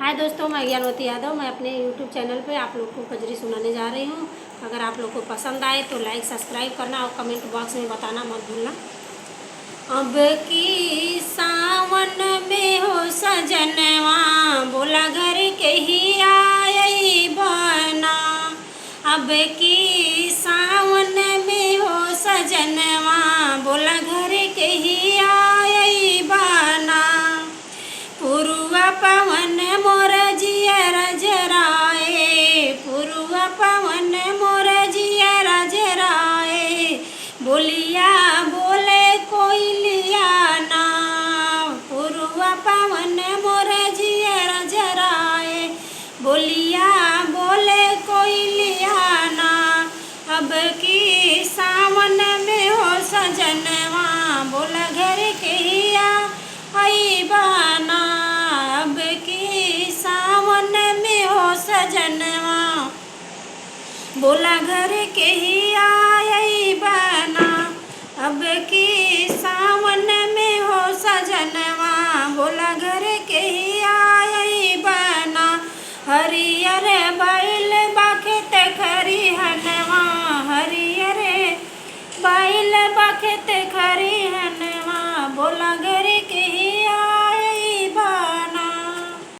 हाय दोस्तों, मैं ज्ञानवती यादव। मैं अपने YouTube चैनल पे आप लोग को कजरी सुनाने जा रही हूँ। अगर आप लोग को पसंद आए तो लाइक सब्सक्राइब करना और कमेंट बॉक्स में बताना मत भूलना। अब की सावन में हो सजनवा, बोला घर के ही आई बना। अब की सावन में हो सजनवा, बोला घर के ही आई बना। पुरुवा पवन मोर जियर जराए, पुरुवा पवन मोर जियर जराए। बोलिया बोले कोयलिया ना, पुरुवा पवन मोर जियर जराए। बोलिया बोले कोयलिया ना। अब की सावन में हो सजनवा, बोला घर के आई बना। अब की सावन में हो सजनवा, बोला घर के ही आई बना। अब की सावन में हो सजनवा, बोला घर के ही आई बना। हरियर बैल बखत खरिहनवा, हरियर बैल बखत खरिहनवा। बोला